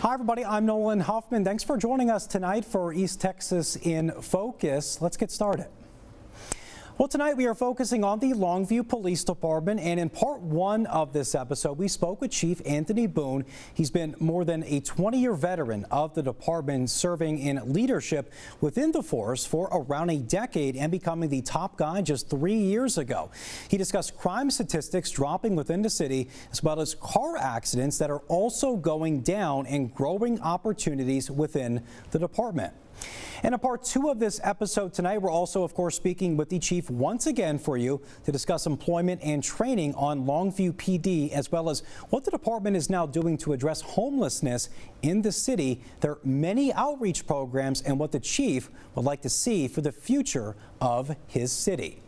Hi, everybody. I'm Nolan Hoffman. Thanks for joining us tonight for East Texas in Focus. Let's get started. Well, tonight we are focusing on the Longview Police Department, and in part one of this episode, we spoke with Chief Anthony Boone. He's been more than a 20-year veteran of the department, serving in leadership within the force for around a decade and becoming the top guy just 3 years ago. He discussed crime statistics dropping within the city, as well as car accidents that are also going down and growing opportunities within the department. And in part two of this episode tonight, we're also, of course, speaking with the chief once again for you to discuss employment and training on Longview PD, as well as what the department is now doing to address homelessness in the city. There are many outreach programs and what the chief would like to see for the future of his city.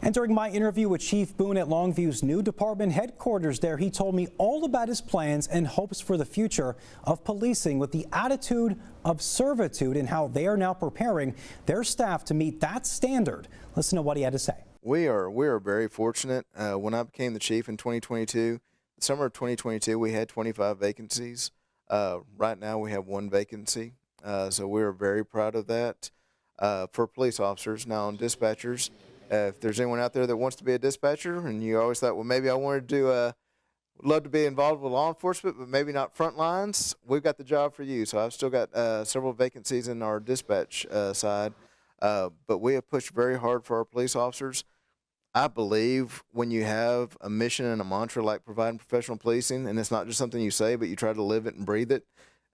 And during my interview with Chief Boone at Longview's new department headquarters there, he told me all about his plans and hopes for the future of policing with the attitude of servitude and how they are now preparing their staff to meet that standard. Listen to what he had to say. We are very fortunate. When I became the chief in 2022, the summer of 2022, we had 25 vacancies. Right now we have 1 vacancy. So we're very proud of that for police officers. Now on dispatchers, if there's anyone out there that wants to be a dispatcher and you always thought, well, maybe I wanted to love to be involved with law enforcement, but maybe not front lines, we've got the job for you. So I've still got several vacancies in our dispatch side, but we have pushed very hard for our police officers. I believe when you have a mission and a mantra like providing professional policing, and it's not just something you say, but you try to live it and breathe it,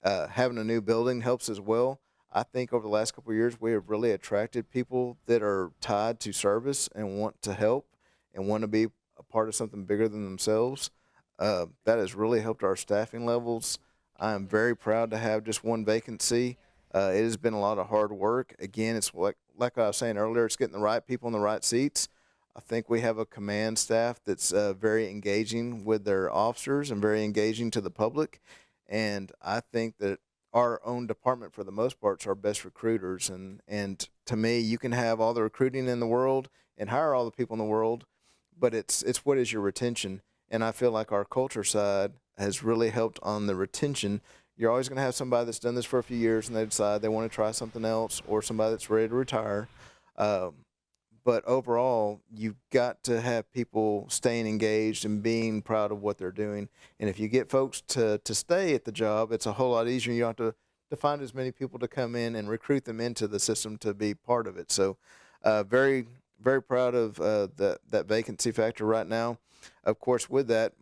having a new building helps as well. I think over the last couple of years, we have really attracted people that are tied to service and want to help and want to be a part of something bigger than themselves. That has really helped our staffing levels. I am very proud to have just 1 vacancy. It has been a lot of hard work. Again, it's like I was saying earlier, it's getting the right people in the right seats. I think we have a command staff that's very engaging with their officers and very engaging to the public. And I think that our own department, for the most part, is our best recruiters. And to me, you can have all the recruiting in the world and hire all the people in the world, but it's what is your retention. And I feel like our culture side has really helped on the retention. You're always going to have somebody that's done this for a few years and they decide they want to try something else, or somebody that's ready to retire. But overall, you've got to have people staying engaged and being proud of what they're doing. And if you get folks to stay at the job, it's a whole lot easier. You don't have to find as many people to come in and recruit them into the system to be part of it. So very, very proud of that vacancy factor right now. Of course, with that,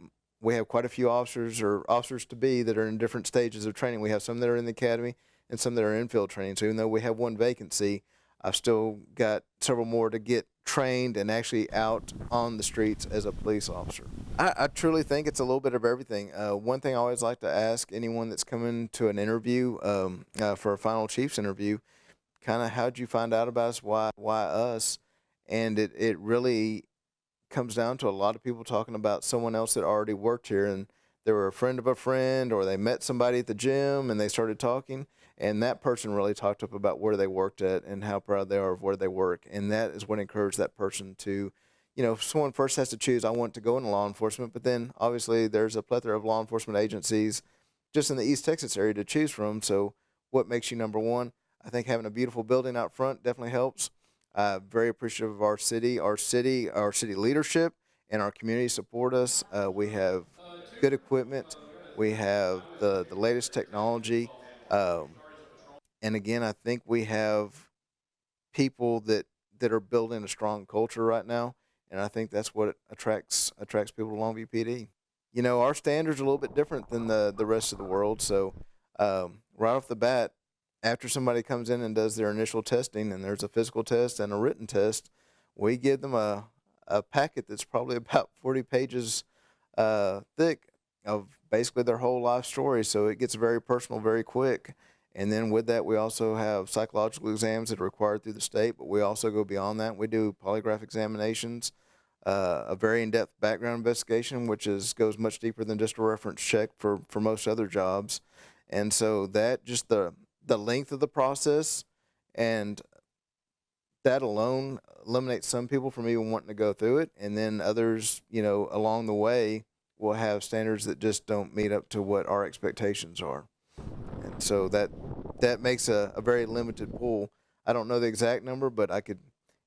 we have quite a few officers or officers-to-be that are in different stages of training. We have some that are in the academy and some that are in field training. So even though we have 1 vacancy, I've still got several more to get trained and actually out on the streets as a police officer. I truly think it's a little bit of everything. One thing I always like to ask anyone that's coming to an interview for a final chief's interview, kind of how'd you find out about us, why us? And it really comes down to a lot of people talking about someone else that already worked here, and they were a friend of a friend, or they met somebody at the gym and they started talking. And that person really talked up about where they worked at and how proud they are of where they work. And that is what encouraged that person to, if someone first has to choose, I want to go into law enforcement, but then obviously there's a plethora of law enforcement agencies just in the East Texas area to choose from. So what makes you number one? I think having a beautiful building out front definitely helps. Very appreciative of our city leadership, and our community support us. We have good equipment. We have the latest technology. And again, I think we have people that are building a strong culture right now, and I think that's what attracts people to Longview PD. Our standards are a little bit different than the rest of the world. So right off the bat, after somebody comes in and does their initial testing, and there's a physical test and a written test, we give them a packet that's probably about 40 pages thick of basically their whole life story. So it gets very personal very quick. And then with that, we also have psychological exams that are required through the state, but we also go beyond that. We do polygraph examinations, a very in-depth background investigation, which goes much deeper than just a reference check for most other jobs. And so that, just the length of the process, and that alone eliminates some people from even wanting to go through it. And then others, along the way will have standards that just don't meet up to what our expectations are. So that makes a very limited pool. I don't know the exact number, but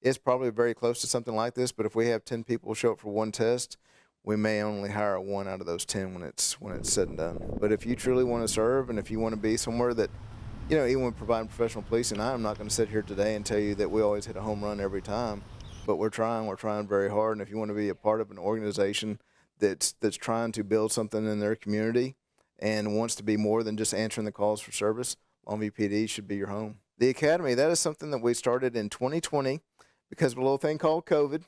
it's probably very close to something like this. But if we have 10 people show up for one test, we may only hire one out of those 10 when it's said and done. But if you truly want to serve, and if you want to be somewhere that, even with providing professional policing, I'm not going to sit here today and tell you that we always hit a home run every time, but we're trying very hard. And if you want to be a part of an organization that's trying to build something in their community and wants to be more than just answering the calls for service, Longview PD should be your home. The academy, that is something that we started in 2020 because of a little thing called COVID.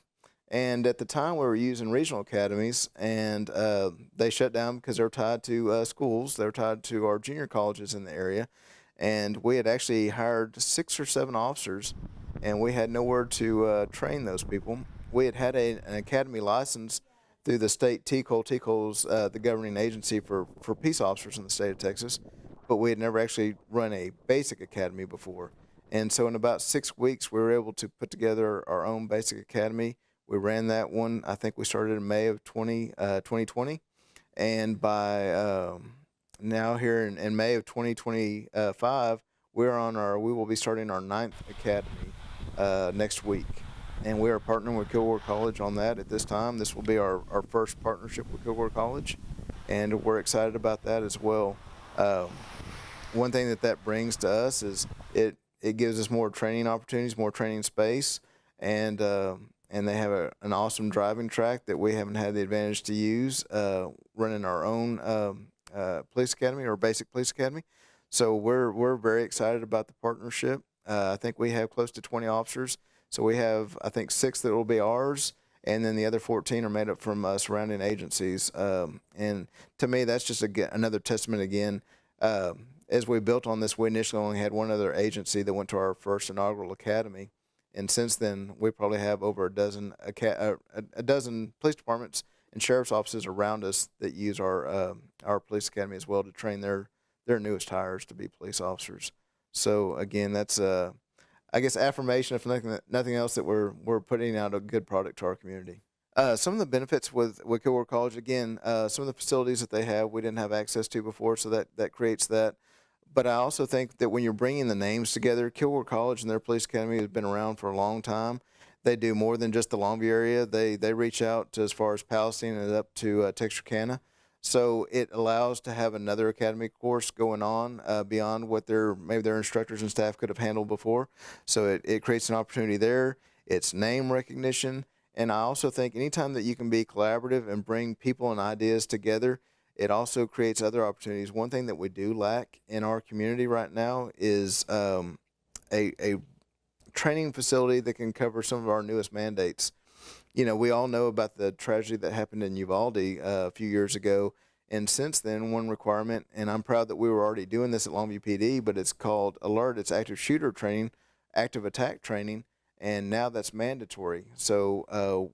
And at the time, we were using regional academies, and they shut down because they were tied to schools. They were tied to our junior colleges in the area. And we had actually hired 6 or 7 officers, and we had nowhere to train those people. We had an academy license through the state TCOL. TCOL's the governing agency for peace officers in the state of Texas, but we had never actually run a basic academy before. And so in about 6 weeks, we were able to put together our own basic academy. We ran that one, I think we started in May of 2020. And by now here in May of 2025, we will be starting our 9th academy next week. And we are partnering with Kilgore College on that at this time. This will be our first partnership with Kilgore College, and we're excited about that as well. One thing that brings to us is it gives us more training opportunities, more training space, and they have an awesome driving track that we haven't had the advantage to use running our own police academy or basic police academy. So we're very excited about the partnership. I think we have close to 20 officers. So we have, I think, 6 that will be ours, and then the other 14 are made up from surrounding agencies. And to me, that's just another testament again. As we built on this, we initially only had one other agency that went to our first inaugural academy. And since then, we probably have over a dozen police departments and sheriff's offices around us that use our police academy as well to train their newest hires to be police officers. So again, that's I guess affirmation, if nothing else, that we're putting out a good product to our community. Some of the benefits with Kilgore College, again, some of the facilities that they have we didn't have access to before, so that creates that. But I also think that when you're bringing the names together, Kilgore College and their police academy has been around for a long time. They do more than just the Longview area. They reach out to as far as Palestine and up to Texarkana. So it allows to have another academy course going on beyond what maybe their instructors and staff could have handled before. So it creates an opportunity there. It's name recognition. And I also think anytime that you can be collaborative and bring people and ideas together, it also creates other opportunities. One thing that we do lack in our community right now is a training facility that can cover some of our newest mandates. We all know about the tragedy that happened in Uvalde a few years ago. And since then, one requirement, and I'm proud that we were already doing this at Longview PD, but it's called ALERT. It's active shooter training, active attack training, and now that's mandatory. So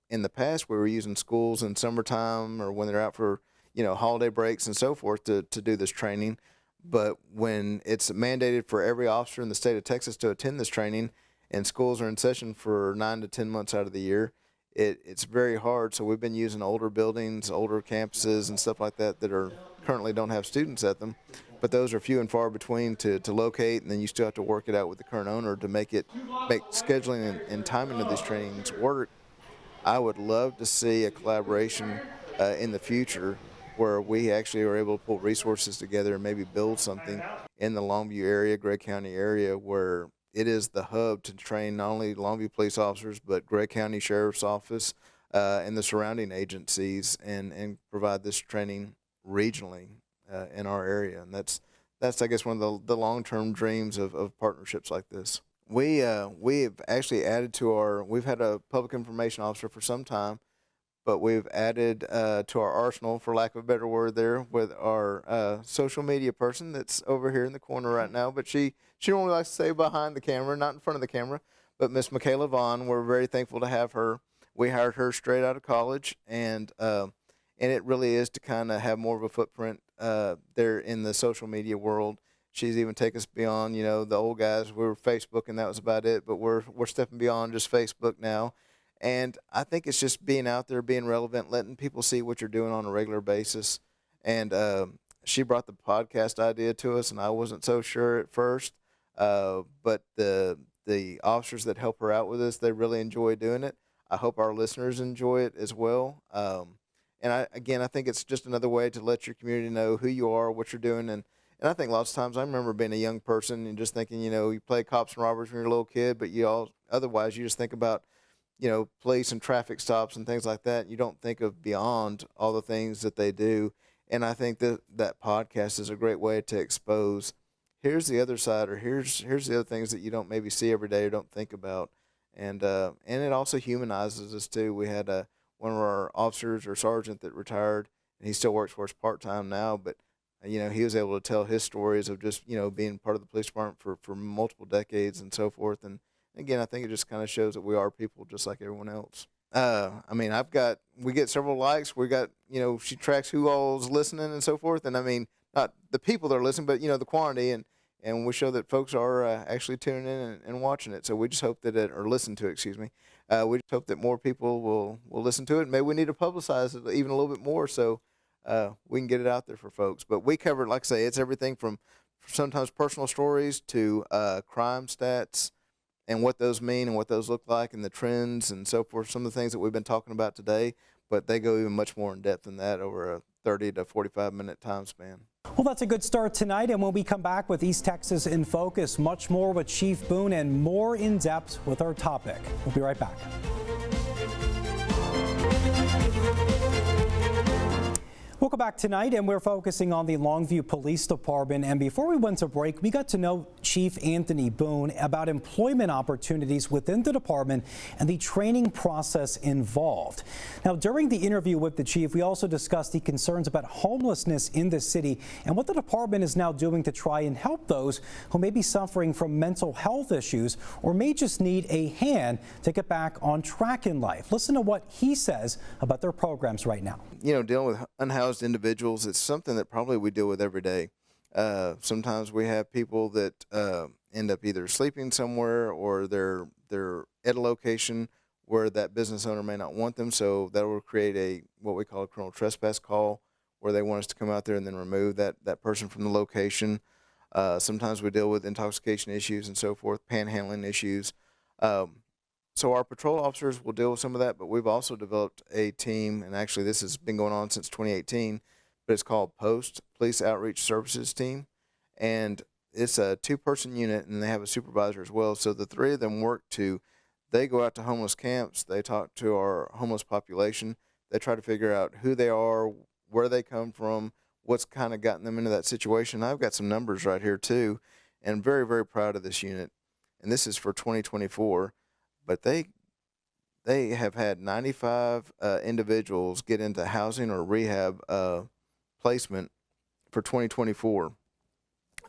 in the past, we were using schools in summertime or when they're out for holiday breaks and so forth to do this training. But when it's mandated for every officer in the state of Texas to attend this training, and schools are in session for 9 to 10 months out of the year, it's very hard. So we've been using older buildings, older campuses and stuff like that are currently don't have students at them. But those are few and far between to locate, and then you still have to work it out with the current owner to make scheduling and timing of these trainings work. I would love to see a collaboration in the future where we actually are able to pull resources together and maybe build something in the Longview area, Gray County area, where it is the hub to train not only Longview police officers, but Gray County Sheriff's Office and the surrounding agencies, and provide this training regionally in our area. And that's I guess one of the long-term dreams of partnerships like this. We've actually added we've had a public information officer for some time, but we've added to our arsenal, for lack of a better word there, with our social media person that's over here in the corner right now. But she normally likes to stay behind the camera, not in front of the camera. But Miss Michaela Vaughn, we're very thankful to have her. We hired her straight out of college, and it really is to kind of have more of a footprint there in the social media world. She's even taken us beyond, the old guys. We were Facebook, and that was about it. But we're stepping beyond just Facebook now. And I think it's just being out there, being relevant, letting people see what you're doing on a regular basis. And she brought the podcast idea to us, and I wasn't so sure at first. But the officers that help her out with this, they really enjoy doing it. I hope our listeners enjoy it as well. And I think it's just another way to let your community know who you are, what you're doing, and I think lots of times I remember being a young person and just thinking, you play cops and robbers when you're a little kid, but otherwise you just think about, police and traffic stops and things like that. You don't think of beyond all the things that they do. And I think that podcast is a great way to expose, here's the other side, or here's the other things that you don't maybe see every day or don't think about. And it also humanizes us too. We had one of our officers or sergeant that retired, and he still works for us part-time now, but he was able to tell his stories of just, being part of the police department for multiple decades and so forth. And again, I think it just kind of shows that we are people just like everyone else. We get several likes. We got, she tracks who all's listening and so forth. And I mean, not the people that are listening, but, the quantity. And we show that folks are actually tuning in and watching it. So we just hope that or listen to it, excuse me. We just hope that more people will listen to it. Maybe we need to publicize it even a little bit more so we can get it out there for folks. But we cover, like I say, it's everything from sometimes personal stories to crime stats and what those mean and what those look like and the trends and so forth, some of the things that we've been talking about today, but they go even much more in depth than that over a 30 to 45-minute time span. Well, that's a good start tonight, and when we come back with East Texas in Focus, much more with Chief Boone and more in depth with our topic. We'll be right back. Welcome back tonight, and we're focusing on the Longview Police Department. And before we went to break, we got to know Chief Anthony Boone about employment opportunities within the department and the training process involved. Now, during the interview with the chief, we also discussed the concerns about homelessness in the city and what the department is now doing to try and help those who may be suffering from mental health issues or may just need a hand to get back on track in life. Listen to what he says about their programs right now. Dealing with unhoused individuals, it's something that probably we deal with every day. Sometimes we have people that end up either sleeping somewhere or they're at a location where that business owner may not want them, so that will create what we call a criminal trespass call, where they want us to come out there and then remove that person from the location. Sometimes we deal with intoxication issues and so forth, panhandling issues. So our patrol officers will deal with some of that, but we've also developed a team, and actually this has been going on since 2018, but it's called Post Police Outreach Services Team, and it's a 2-person unit, and they have a supervisor as well. So the 3 of them they go out to homeless camps, they talk to our homeless population, they try to figure out who they are, where they come from, what's kind of gotten them into that situation. I've got some numbers right here too, and I'm very, very proud of this unit, and this is for 2024. But they have had 95 individuals get into housing or rehab placement for 2024.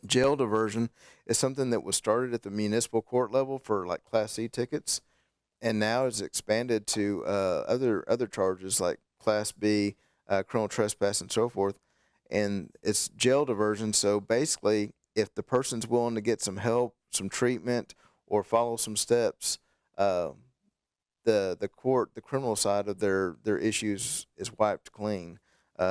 Jail diversion is something that was started at the municipal court level for like Class C tickets, and now is expanded to other charges like Class B, criminal trespass, and so forth. And it's jail diversion. So basically, if the person's willing to get some help, some treatment, or follow some steps, the criminal side of their issues is wiped clean.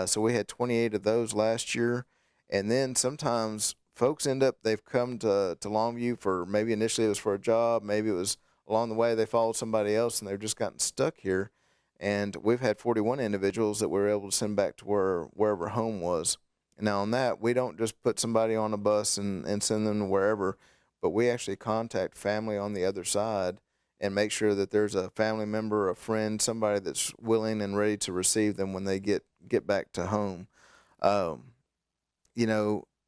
So we had 28 of those last year, and then sometimes folks they've come to Longview for, maybe initially it was for a job, maybe it was along the way they followed somebody else and they've just gotten stuck here. And we've had 41 individuals that we were able to send back to wherever home was. And now on that, we don't just put somebody on a bus and send them to wherever, but we actually contact family on the other side and make sure that there's a family member, a friend, somebody that's willing and ready to receive them when they get back to home.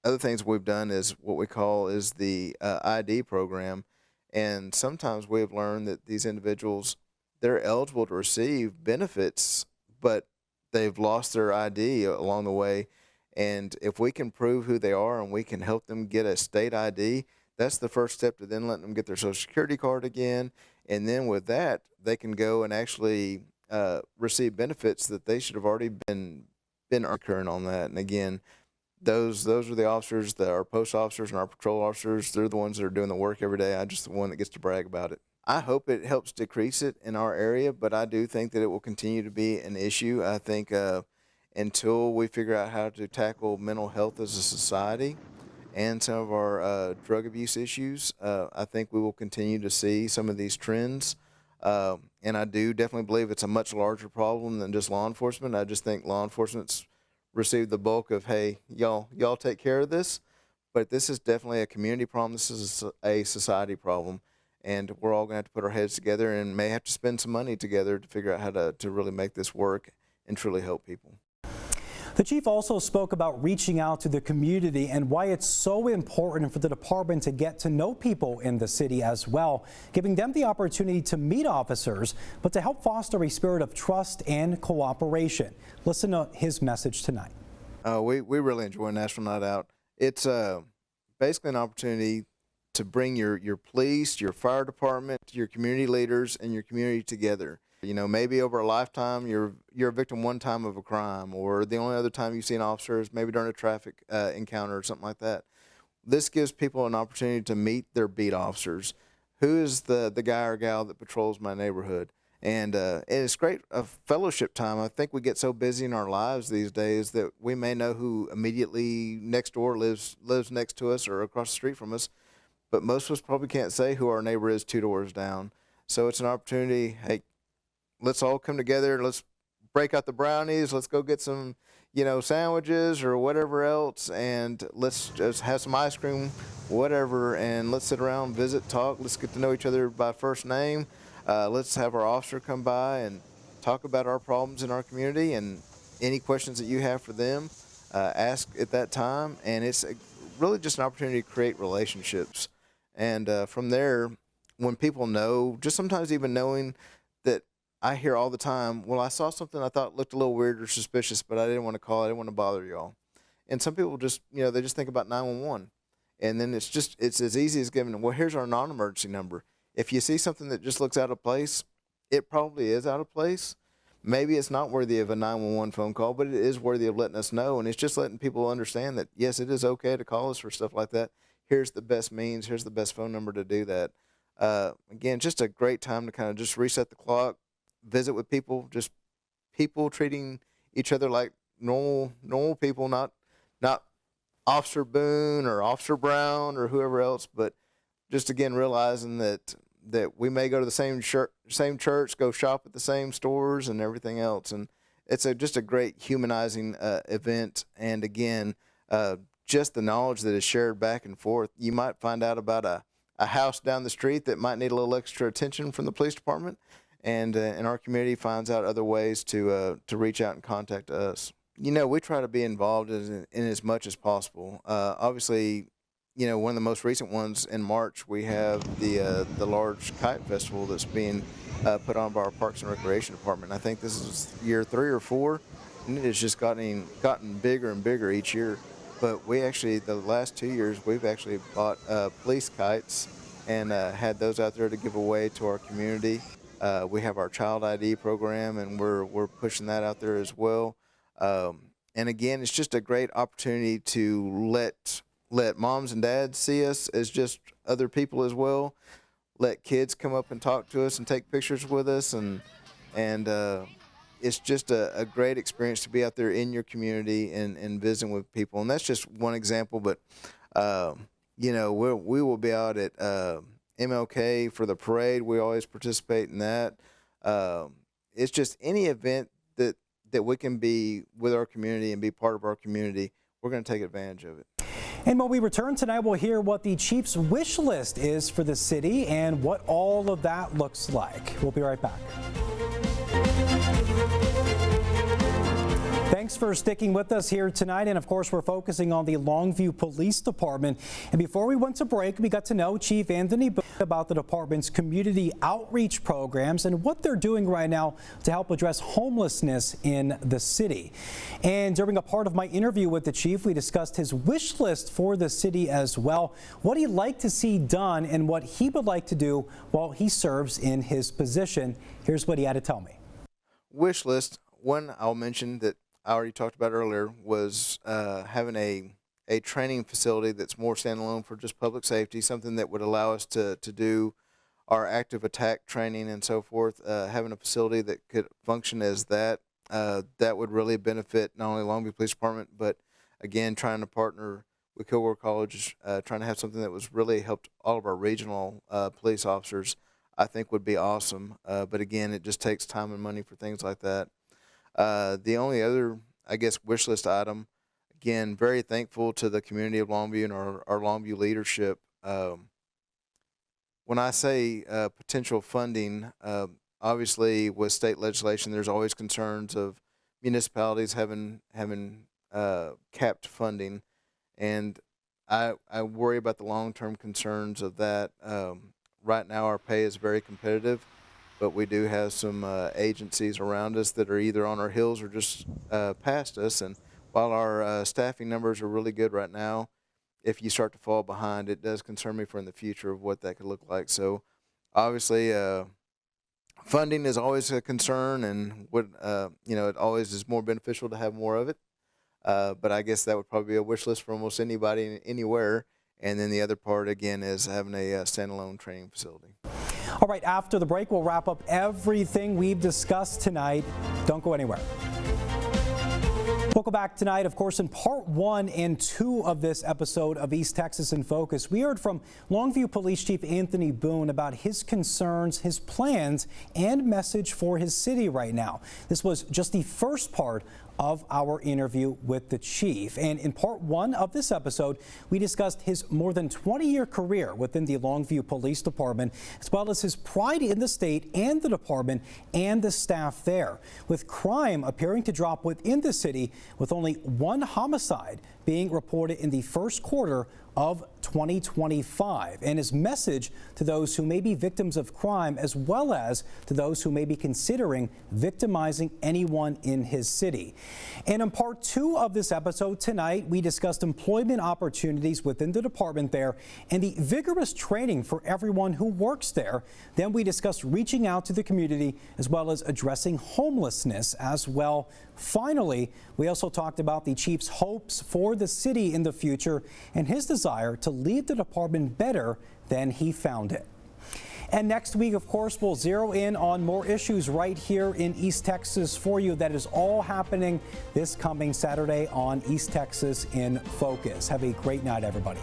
Other things we've done is what we call is the ID program, and sometimes we've learned that these individuals, they're eligible to receive benefits, but they've lost their ID along the way, and if we can prove who they are and we can help them get a state ID, that's the first step to then letting them get their Social Security card again. And then with that, they can go and actually receive benefits that they should have already been occurring on that. And again, those are the officers, our post officers and our patrol officers. They're the ones that are doing the work every day. I'm just the one that gets to brag about it. I hope it helps decrease it in our area, but I do think that it will continue to be an issue. I think until we figure out how to tackle mental health as a society and some of our drug abuse issues, I think we will continue to see some of these trends. And I do definitely believe it's a much larger problem than just law enforcement. I just think law enforcement's received the bulk of, hey, y'all take care of this. But this is definitely a community problem. This is a society problem. And we're all going to have to put our heads together and may have to spend some money together to figure out how to really make this work and truly help people. The chief also spoke about reaching out to the community and why it's so important for the department to get to know people in the city as well, giving them the opportunity to meet officers, but to help foster a spirit of trust and cooperation. Listen to his message tonight. We really enjoy National Night Out. It's basically an opportunity to bring your police, your fire department, your community leaders, and your community together. You know, maybe over a lifetime, you're a victim one time of a crime, or the only other time you see an officer is maybe during a traffic encounter or something like that. This gives people an opportunity to meet their beat officers. Who is the guy or gal that patrols my neighborhood? And it's great a fellowship time. I think we get so busy in our lives these days that we may know who immediately next door lives next to us or across the street from us, but most of us probably can't say who our neighbor is 2 doors down. So it's an opportunity. Hey, let's all come together. Let's break out the brownies. Let's go get some, sandwiches or whatever else, and let's just have some ice cream, whatever, and let's sit around, visit, talk. Let's get to know each other by first name. Let's have our officer come by and talk about our problems in our community and any questions that you have for them, ask at that time. And it's really just an opportunity to create relationships. And from there, when people know, just sometimes even knowing that I hear all the time, well, I saw something I thought looked a little weird or suspicious, but I didn't want to call. I didn't want to bother y'all. And some people just, they just think about 911. And then it's as easy as giving them, well, here's our non-emergency number. If you see something that just looks out of place, it probably is out of place. Maybe it's not worthy of a 911 phone call, but it is worthy of letting us know. And it's just letting people understand that, yes, it is okay to call us for stuff like that. Here's the best means. Here's the best phone number to do that. Again, just a great time to kind of just reset the clock, visit with people, just people treating each other like normal people, not Officer Boone or Officer Brown or whoever else, but just again realizing that we may go to the same church, go shop at the same stores and everything else. And it's just a great humanizing event. And again, just the knowledge that is shared back and forth. You might find out about a house down the street that might need a little extra attention from the police department, and our community finds out other ways to reach out and contact us. We try to be involved in as much as possible. Obviously, one of the most recent ones in March, we have the large kite festival that's being put on by our Parks and Recreation Department. I think this is year 3 or 4, and it has just gotten bigger and bigger each year. But we actually, the last 2 years, we've actually bought police kites and had those out there to give away to our community. We have our child ID program, and we're pushing that out there as well. And again, it's just a great opportunity to let moms and dads see us as just other people as well. Let kids come up and talk to us and take pictures with us, and it's just a great experience to be out there in your community and visiting with people. And that's just one example, but we will be out at MLK for the parade. We always participate in that. It's just any event that we can be with our community and be part of our community, we're going to take advantage of it. And when we return tonight, we'll hear what the chief's wish list is for the city and what all of that looks like. We'll be right back. Thanks for sticking with us here tonight. And of course, we're focusing on the Longview Police Department. And before we went to break, we got to know Chief Anthony Boone about the department's community outreach programs and what they're doing right now to help address homelessness in the city. And during a part of my interview with the chief, we discussed his wish list for the city as well, what he'd like to see done and what he would like to do while he serves in his position. Here's what he had to tell me. Wish list, one I'll mention that I already talked about earlier was having a training facility that's more standalone for just public safety, something that would allow us to do our active attack training and so forth, having a facility that could function as that. that would really benefit not only Longview Police Department, but again, trying to partner with Kilgore College, trying to have something that was really helped all of our regional police officers, I think would be awesome. But again, it just takes time and money for things like that. The only other, I guess, wish list item, again, very thankful to the community of Longview and our Longview leadership. When I say potential funding, obviously with state legislation, there's always concerns of municipalities having capped funding, and I worry about the long-term concerns of that. Right now, our pay is very competitive, but we do have some agencies around us that are either on our heels or just past us. And while our staffing numbers are really good right now, if you start to fall behind, it does concern me for in the future of what that could look like. So obviously, funding is always a concern, and it always is more beneficial to have more of it. But I guess that would probably be a wish list for almost anybody anywhere. And then the other part, again, is having a standalone training facility. All right, after the break, we'll wrap up everything we've discussed tonight. Don't go anywhere. Welcome back tonight. Of course, in part 1 and 2 of this episode of East Texas in Focus, we heard from Longview Police Chief Anthony Boone about his concerns, his plans, and message for his city right now. This was just the first part of our interview with the chief. And in part 1 of this episode, we discussed his more than 20-year career within the Longview Police Department, as well as his pride in the state and the department and the staff there, with crime appearing to drop within the city, with only 1 homicide being reported in the first quarter of 2025, and his message to those who may be victims of crime, as well as to those who may be considering victimizing anyone in his city. And in part 2 of this episode tonight, we discussed employment opportunities within the department there and the vigorous training for everyone who works there. Then we discussed reaching out to the community, as well as addressing homelessness as well. Finally, we also talked about the chief's hopes for the city in the future and his desire to leave the department better than he found it. And next week, of course, we'll zero in on more issues right here in East Texas for you. That is all happening this coming Saturday on East Texas in Focus. Have a great night, everybody.